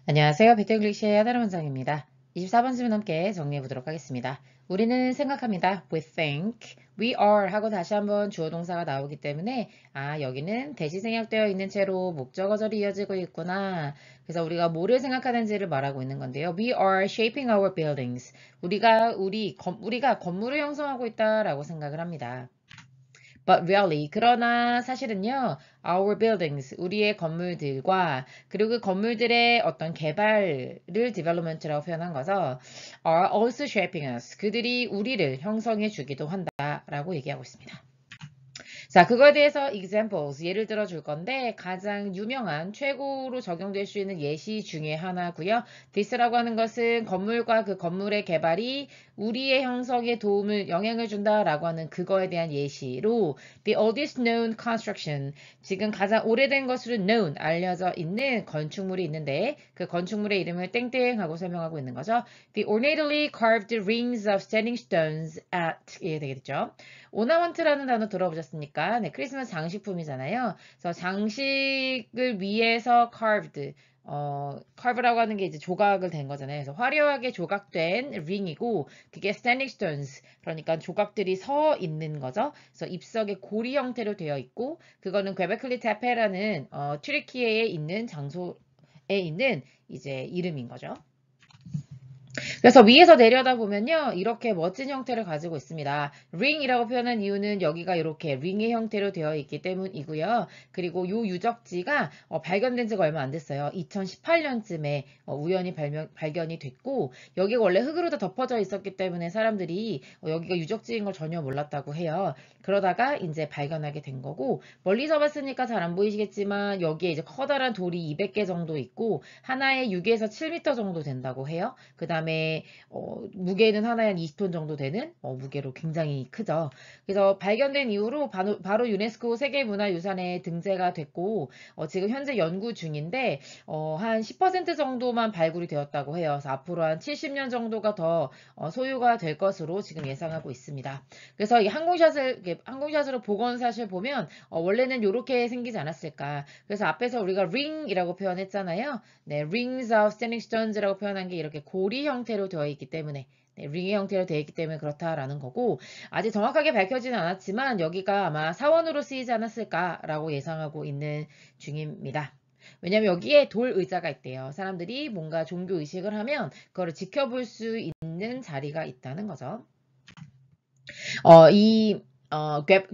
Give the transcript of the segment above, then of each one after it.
안녕하세요. 배틀글리시의 하다른 원장입니다. 24번 질문 함께 정리해 보도록 하겠습니다. 우리는 생각합니다. We think. We are 하고 다시 한번 주어 동사가 나오기 때문에 여기는 대시 생략되어 있는 채로 목적어절이 이어지고 있구나. 그래서 우리가 뭐를 생각하는지를 말하고 있는 건데요. We are shaping our buildings. 우리가 건물을 형성하고 있다라고 생각을 합니다. But really, 그러나 사실은요, our buildings, 우리의 건물들과 그리고 그 건물들의 어떤 개발을 development라고 표현한 거죠. are also shaping us. 그들이 우리를 형성해 주기도 한다라고 얘기하고 있습니다. 자, 그거에 대해서 examples, 예를 들어 줄 건데 가장 유명한 최고로 적용될 수 있는 예시 중에 하나고요. this라고 하는 것은 건물과 그 건물의 개발이 우리의 형성에 영향을 준다라고 하는 그거에 대한 예시로 the oldest known construction, 지금 가장 오래된 것으로 known, 알려져 있는 건축물이 있는데 그 건축물의 이름을 땡땡하고 설명하고 있는 거죠. The ornately carved rings of standing stones at, 이게 되겠죠. 오나먼트라는 단어 들어보셨습니까? 네, 크리스마스 장식품이잖아요. 그래서 장식을 위해서 carve라고 하는 게 이제 조각을 된 거잖아요. 그래서 화려하게 조각된 ring이고, 그게 standing stones, 그러니까 조각들이 서 있는 거죠. 그래서 입석의 고리 형태로 되어 있고, 그거는 괴베클리 테페라는 튀르키예에 있는 장소에 있는 이제 이름인 거죠. 그래서 위에서 내려다보면요. 이렇게 멋진 형태를 가지고 있습니다. ring이라고 표현한 이유는 여기가 이렇게 ring의 형태로 되어 있기 때문이고요. 그리고 이 유적지가 발견된 지가 얼마 안 됐어요. 2018년쯤에 우연히 발견이 됐고 여기가 원래 흙으로 다 덮어져 있었기 때문에 사람들이 여기가 유적지인 걸 전혀 몰랐다고 해요. 그러다가 이제 발견하게 된 거고 멀리서 봤으니까 잘 안 보이시겠지만 여기에 이제 커다란 돌이 200개 정도 있고 하나에 6에서 7m 정도 된다고 해요. 그 다음에 무게는 하나에 한 20톤 정도 되는 무게로 굉장히 크죠. 그래서 발견된 이후로 바로 유네스코 세계문화유산에 등재가 됐고 지금 현재 연구 중인데 한 10% 정도만 발굴이 되었다고 해요. 그래서 앞으로 한 70년 정도가 더 소유가 될 것으로 지금 예상하고 있습니다. 그래서 이 항공샷으로 복원사실 보면 원래는 이렇게 생기지 않았을까. 그래서 앞에서 우리가 ring이라고 표현했잖아요. 네, rings of standing stones라고 표현한 게 이렇게 고리 형태로 되어 있기 때문에 네, ring의 형태로 되어 있기 때문에 그렇다라는 거고 아직 정확하게 밝혀지는 않았지만 여기가 아마 사원으로 쓰이지 않았을까라고 예상하고 있는 중입니다. 왜냐면 여기에 돌 의자가 있대요. 사람들이 뭔가 종교 의식을 하면 그거를 지켜볼 수 있는 자리가 있다는 거죠. 이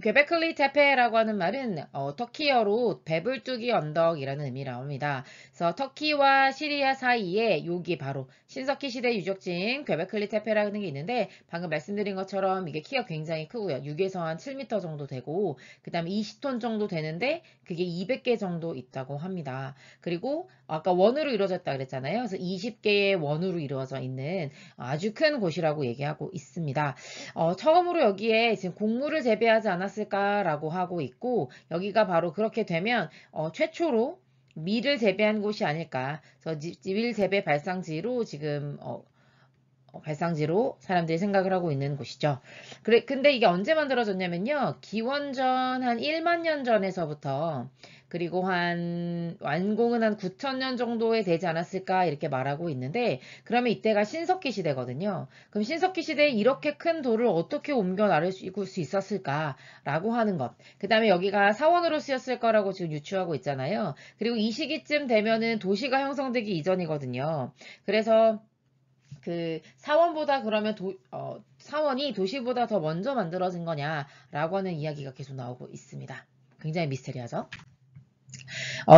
괴베클리 테페라고 하는 말은 터키어로 배불뚝이 언덕이라는 의미라고 합니다. 그래서 터키와 시리아 사이에 여기 바로 신석기 시대 유적지인 괴베클리 테페라는 게 있는데 방금 말씀드린 것처럼 이게 키가 굉장히 크고요. 6에서 한 7m 정도 되고 그 다음에 20톤 정도 되는데 그게 200개 정도 있다고 합니다. 그리고 아까 원으로 이루어졌다 그랬잖아요. 그래서 20개의 원으로 이루어져 있는 아주 큰 곳이라고 얘기하고 있습니다. 처음으로 여기에 지금 곡물을 재배하지 않았을까라고 하고 있고 여기가 바로 그렇게 되면 최초로 밀을 재배한 곳이 아닐까. 그래서 밀 재배 발상지로 지금 발상지로 사람들이 생각을 하고 있는 곳이죠. 근데 이게 언제 만들어졌냐면요. 기원전 한 1만 년 전에서부터 그리고 완공은 한 9,000년 정도에 되지 않았을까 이렇게 말하고 있는데 그러면 이때가 신석기 시대거든요. 그럼 신석기 시대에 이렇게 큰 돌을 어떻게 옮겨 나를 수 있었을까라고 하는 것. 그 다음에 여기가 사원으로 쓰였을 거라고 지금 유추하고 있잖아요. 그리고 이 시기쯤 되면은 도시가 형성되기 이전이거든요. 그래서 그 사원보다 그러면 사원이 도시보다 더 먼저 만들어진 거냐라고 하는 이야기가 계속 나오고 있습니다. 굉장히 미스테리하죠?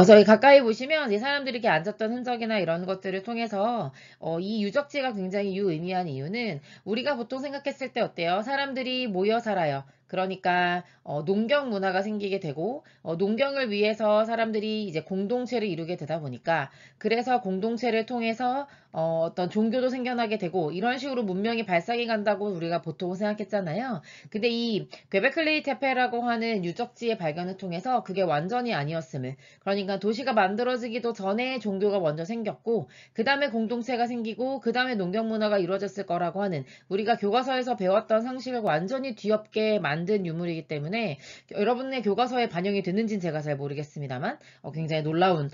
저희 가까이 보시면 이 사람들이 이렇게 앉았던 흔적이나 이런 것들을 통해서 이 유적지가 굉장히 유의미한 이유는 우리가 보통 생각했을 때 어때요? 사람들이 모여 살아요. 그러니까 농경 문화가 생기게 되고 농경을 위해서 사람들이 이제 공동체를 이루게 되다 보니까 그래서 공동체를 통해서 어떤 종교도 생겨나게 되고 이런 식으로 문명이 발상이 간다고 우리가 보통 생각했잖아요. 근데 이 괴베클리 테페라고 하는 유적지의 발견을 통해서 그게 완전히 아니었음을 그러니까 도시가 만들어지기도 전에 종교가 먼저 생겼고 그 다음에 공동체가 생기고 그 다음에 농경 문화가 이루어졌을 거라고 하는 우리가 교과서에서 배웠던 상식을 완전히 뒤엎게 만든 유물이기 때문에 여러분의 교과서에 반영이 됐는지는 제가 잘 모르겠습니다만 굉장히 놀라운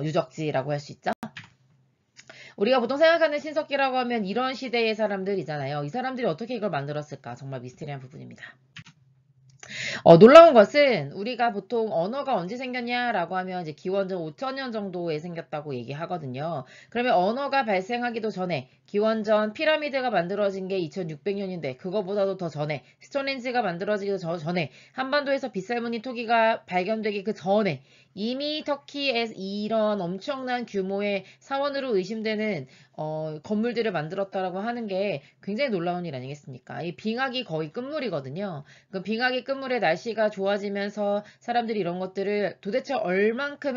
유적지라고 할 수 있죠. 우리가 보통 생각하는 신석기라고 하면 이런 시대의 사람들이잖아요. 이 사람들이 어떻게 이걸 만들었을까? 정말 미스테리한 부분입니다. 놀라운 것은 우리가 보통 언어가 언제 생겼냐라고 하면 이제 기원전 5천년 정도에 생겼다고 얘기하거든요. 그러면 언어가 발생하기도 전에 기원전 피라미드가 만들어진 게 2600년인데 그거보다도 더 전에 스톤헨지가 만들어지기도 전에 한반도에서 빗살무늬 토기가 발견되기 그 전에 이미 터키에 이런 엄청난 규모의 사원으로 의심되는 건물들을 만들었다라고 하는 게 굉장히 놀라운 일 아니겠습니까? 이 빙하기 거의 끝물이거든요. 그 빙하기 끝물에 날씨가 좋아지면서 사람들이 이런 것들을 도대체 얼만큼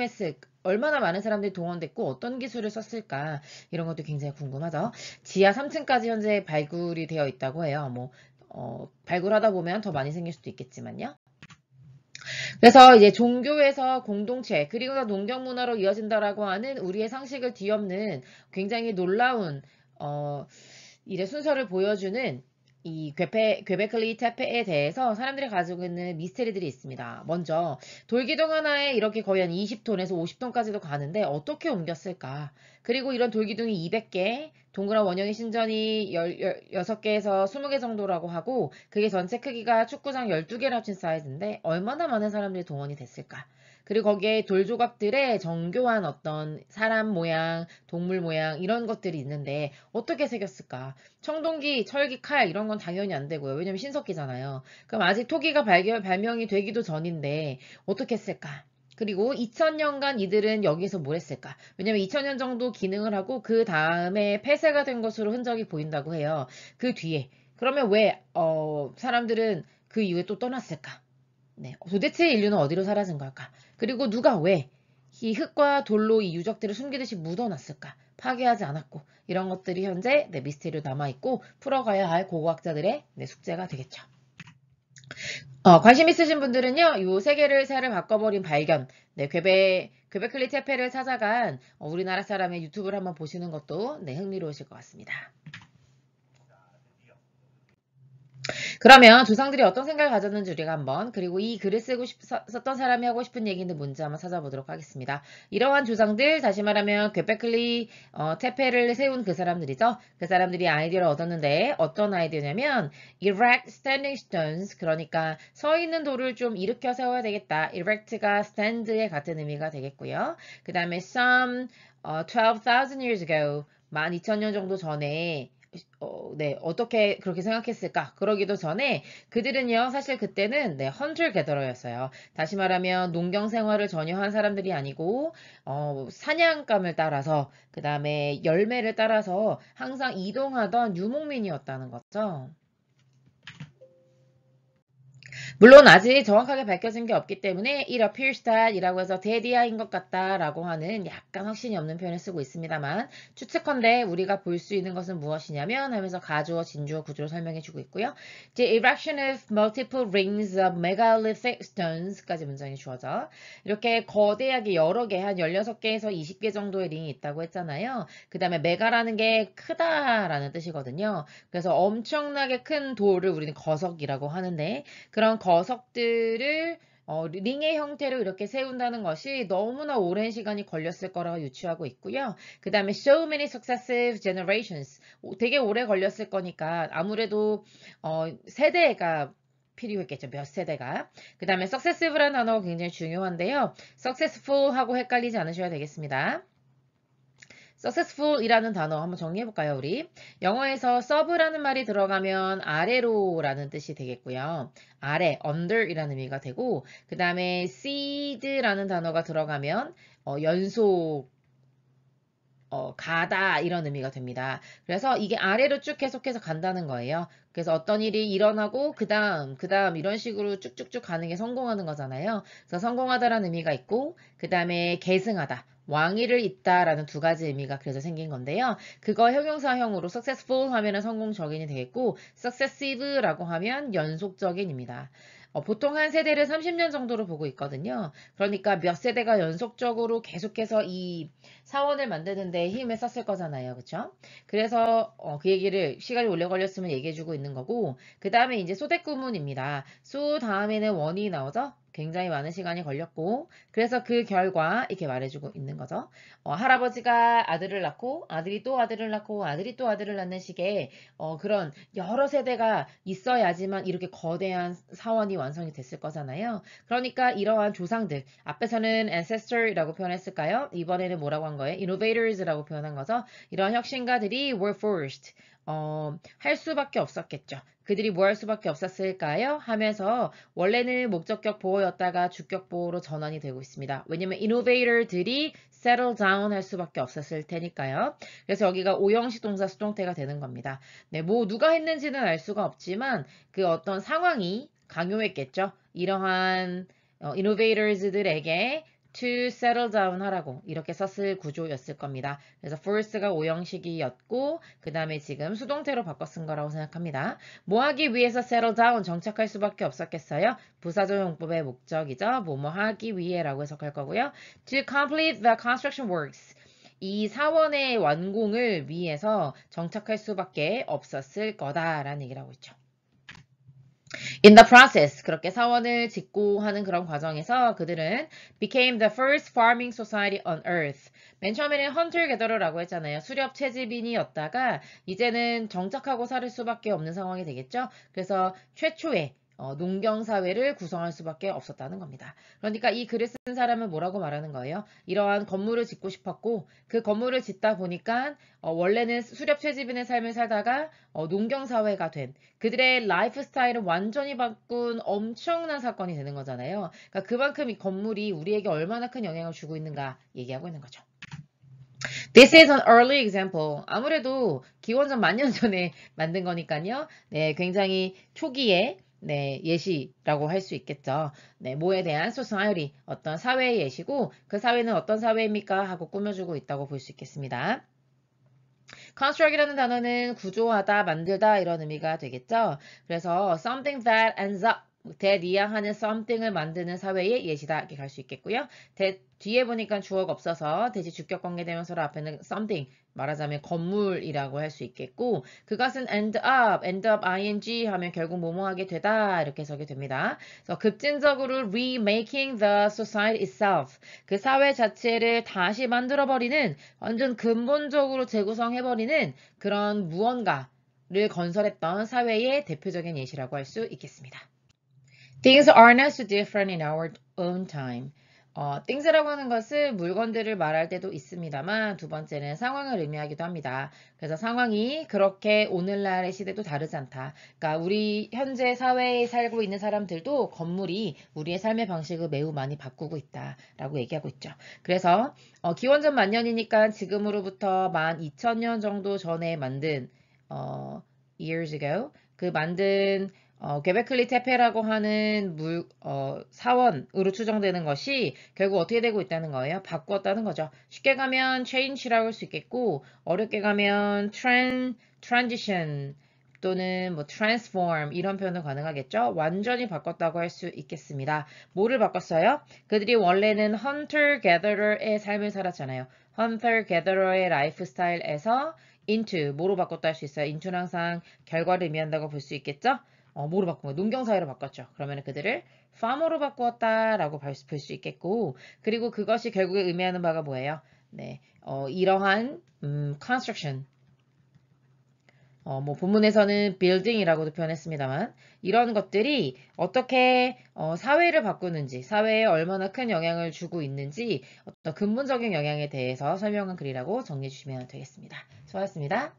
얼마나 많은 사람들이 동원됐고 어떤 기술을 썼을까 이런 것도 굉장히 궁금하죠. 지하 3층까지 현재 발굴이 되어 있다고 해요. 발굴하다 보면 더 많이 생길 수도 있겠지만요. 그래서 이제 종교에서 공동체 그리고 농경 문화로 이어진다라고 하는 우리의 상식을 뒤엎는 굉장히 놀라운 일의 순서를 보여주는 이 괴베클리 테페에 대해서 사람들이 가지고 있는 미스테리들이 있습니다. 먼저 돌기둥 하나에 이렇게 거의 한 20톤에서 50톤까지도 가는데 어떻게 옮겼을까? 그리고 이런 돌기둥이 200개, 동그란 원형의 신전이 6개에서 20개 정도라고 하고 그게 전체 크기가 축구장 12개를 합친 사이즈인데 얼마나 많은 사람들이 동원이 됐을까? 그리고 거기에 돌 조각들의 정교한 어떤 사람 모양, 동물 모양 이런 것들이 있는데 어떻게 새겼을까? 청동기, 철기, 칼 이런 건 당연히 안 되고요. 왜냐면 신석기잖아요. 그럼 아직 토기가 발명이 되기도 전인데 어떻게 했을까? 그리고 2000년간 이들은 여기서 뭘 했을까? 왜냐면 2000년 정도 기능을 하고 그 다음에 폐쇄가 된 것으로 흔적이 보인다고 해요. 그 뒤에. 그러면 왜 사람들은 그 이후에 또 떠났을까? 네, 도대체 인류는 어디로 사라진 걸까? 그리고 누가 왜 이 흙과 돌로 이 유적들을 숨기듯이 묻어놨을까? 파괴하지 않았고 이런 것들이 현재 미스테리로 남아있고 풀어가야 할 고고학자들의 숙제가 되겠죠. 관심 있으신 분들은요, 요 세계를 새를 바꿔버린 발견, 괴베클리 테페를 찾아간 우리나라 사람의 유튜브를 한번 보시는 것도 흥미로우실 것 같습니다. 그러면 조상들이 어떤 생각을 가졌는지 우리가 한번 그리고 이 글을 썼던 사람이 하고 싶은 얘기는 뭔지 한번 찾아보도록 하겠습니다. 이러한 조상들 다시 말하면 괴베클리 테페를 세운 그 사람들이죠. 그 사람들이 아이디어를 얻었는데 어떤 아이디어냐면 erect standing stones 그러니까 서 있는 돌을 좀 일으켜 세워야 되겠다. erect가 stand의 같은 의미가 되겠고요. 그 다음에 some 12,000 years ago 12,000년 정도 전에 어떻게 그렇게 생각했을까? 그러기도 전에 그들은요, 사실 그때는 헌टर 게더러였어요. 다시 말하면 농경 생활을 전혀 한 사람들이 아니고 사냥감을 따라서 그 다음에 열매를 따라서 항상 이동하던 유목민이었다는 거죠. 물론 아직 정확하게 밝혀진 게 없기 때문에 it appears that 이라고 해서 데디아인 것 같다 라고 하는 약간 확신이 없는 표현을 쓰고 있습니다만 추측컨대 우리가 볼 수 있는 것은 무엇이냐면 하면서 가주어, 진주어, 구조를 설명해 주고 있고요. 이제 erection of multiple rings of megalithic stones까지 문장이 주어져 이렇게 거대하게 여러 개 한 16개에서 20개 정도의 링이 있다고 했잖아요. 그 다음에 메가라는 게 크다라는 뜻이거든요. 그래서 엄청나게 큰 돌을 우리는 거석이라고 하는데 그런 거석들을 링의 형태로 이렇게 세운다는 것이 너무나 오랜 시간이 걸렸을 거라고 유추하고 있고요. 그 다음에 so many successive generations 되게 오래 걸렸을 거니까 아무래도 세대가 필요했겠죠. 몇 세대가. 그 다음에 successive라는 단어가 굉장히 중요한데요. successful하고 헷갈리지 않으셔야 되겠습니다. successful이라는 단어 한번 정리해볼까요, 우리? 영어에서 serve라는 말이 들어가면 아래로라는 뜻이 되겠고요. 아래, under이라는 의미가 되고, 그 다음에 seed라는 단어가 들어가면 연속, 가다 이런 의미가 됩니다. 그래서 이게 아래로 쭉 계속해서 간다는 거예요. 그래서 어떤 일이 일어나고 그 다음 이런 식으로 쭉쭉쭉 가는 게 성공하는 거잖아요. 그래서 성공하다라는 의미가 있고 그 다음에 계승하다. 왕위를 잇다라는 두 가지 의미가 그래서 생긴 건데요. 그거 형용사형으로 successful 하면은 성공적인이 되겠고 successive라고 하면 연속적인입니다. 보통 한 세대를 30년 정도로 보고 있거든요. 그러니까 몇 세대가 연속적으로 계속해서 이 사원을 만드는데 힘을 썼을 거잖아요. 그쵸? 그래서 그 얘기를 시간이 오래 걸렸으면 얘기해주고 있는 거고 그 다음에 이제 소대구문입니다. 소 다음에는 원이 나오죠? 굉장히 많은 시간이 걸렸고 그래서 그 결과 이렇게 말해주고 있는 거죠. 할아버지가 아들을 낳고 아들이 또 아들을 낳고 아들이 또 아들을 낳는 식의 그런 여러 세대가 있어야지만 이렇게 거대한 사원이 완성이 됐을 거잖아요. 그러니까 이러한 조상들 앞에서는 ancestor이라고 표현했을까요? 이번에는 뭐라고 한 거예요? innovators라고 표현한 거죠. 이런 혁신가들이 were forced 할 수밖에 없었겠죠. 그들이 뭐 할 수밖에 없었을까요? 하면서 원래는 목적격 보호였다가 주격 보호로 전환이 되고 있습니다. 왜냐면 innovator들이 settle down 할 수밖에 없었을 테니까요. 그래서 여기가 오형식 동사 수동태가 되는 겁니다. 네, 뭐 누가 했는지는 알 수가 없지만 그 어떤 상황이 강요했겠죠. 이러한 innovators들에게 to settle down 하라고 이렇게 썼을 구조였을 겁니다. 그래서 force가 오형식이었고 그 다음에 지금 수동태로 바꿔 쓴 거라고 생각합니다. 뭐 하기 위해서 settle down 정착할 수밖에 없었겠어요? 부사적 용법의 목적이죠. 뭐뭐 하기 위해라고 해석할 거고요. To complete the construction works 이 사원의 완공을 위해서 정착할 수밖에 없었을 거다라는 얘기를 하고 있죠. In the process, 그렇게 사원을 짓고 하는 그런 과정에서 그들은 became the first farming society on earth. 맨 처음에는 hunter-gathere라고 했잖아요. 수렵 채집인이었다가 이제는 정착하고 살 수밖에 없는 상황이 되겠죠. 그래서 최초의 농경사회를 구성할 수밖에 없었다는 겁니다. 그러니까 이 글을 쓴 사람은 뭐라고 말하는 거예요? 이러한 건물을 짓고 싶었고 그 건물을 짓다 보니까 원래는 수렵 채집인의 삶을 살다가 농경사회가 된 그들의 라이프 스타일을 완전히 바꾼 엄청난 사건이 되는 거잖아요. 그러니까 그만큼 이 건물이 우리에게 얼마나 큰 영향을 주고 있는가 얘기하고 있는 거죠. This is an early example. 아무래도 기원전 만년 전에 만든 거니까요. 네, 굉장히 초기에 네, 예시라고 할 수 있겠죠. 네, 뭐에 대한 society, 어떤 사회의 예시고 그 사회는 어떤 사회입니까? 하고 꾸며주고 있다고 볼 수 있겠습니다. construct이라는 단어는 구조하다, 만들다 이런 의미가 되겠죠. 그래서 something that ends up 대리하는 something을 만드는 사회의 예시다 이렇게 갈 수 있겠고요. 뒤에 보니까 주어가 없어서 대시 주격 관계대명사로 앞에는 something 말하자면 건물이라고 할 수 있겠고 그것은 end up ing 하면 결국 뭐뭐하게 되다 이렇게 해석이 됩니다. 그래서 급진적으로 remaking the society itself 그 사회 자체를 다시 만들어버리는 완전 근본적으로 재구성해버리는 그런 무언가를 건설했던 사회의 대표적인 예시라고 할 수 있겠습니다. Things are not so different in our own time. things라고 하는 것은 물건들을 말할 때도 있습니다만 두 번째는 상황을 의미하기도 합니다. 그래서 상황이 그렇게 오늘날의 시대도 다르지 않다. 그러니까 우리 현재 사회에 살고 있는 사람들도 건물이 우리의 삶의 방식을 매우 많이 바꾸고 있다라고 얘기하고 있죠. 그래서 기원전 만년이니까 지금으로부터 12,000년 정도 전에 만든 years ago 그 만든 괭베클리 테페라고 하는 사원으로 추정되는 것이 결국 어떻게 되고 있다는 거예요? 바꾸었다는 거죠. 쉽게 가면 change라고 할 수 있겠고 어렵게 가면 transition 또는 뭐 transform 이런 표현도 가능하겠죠. 완전히 바꿨다고 할 수 있겠습니다. 뭐를 바꿨어요? 그들이 원래는 hunter-gatherer의 삶을 살았잖아요. hunter-gatherer의 라이프 스타일에서 into 뭐로 바꿨다 할 수 있어요? into는 항상 결과를 의미한다고 볼 수 있겠죠? 뭐로 바꾼 거예요? 농경사회로 바꿨죠. 그러면 그들을 farmer로 바꾸었다라고 볼 수 있겠고 그리고 그것이 결국에 의미하는 바가 뭐예요? 네, 이러한 construction 뭐 본문에서는 building이라고도 표현했습니다만 이런 것들이 어떻게 사회를 바꾸는지 사회에 얼마나 큰 영향을 주고 있는지 어떤 근본적인 영향에 대해서 설명한 글이라고 정리해 주시면 되겠습니다. 수고하셨습니다.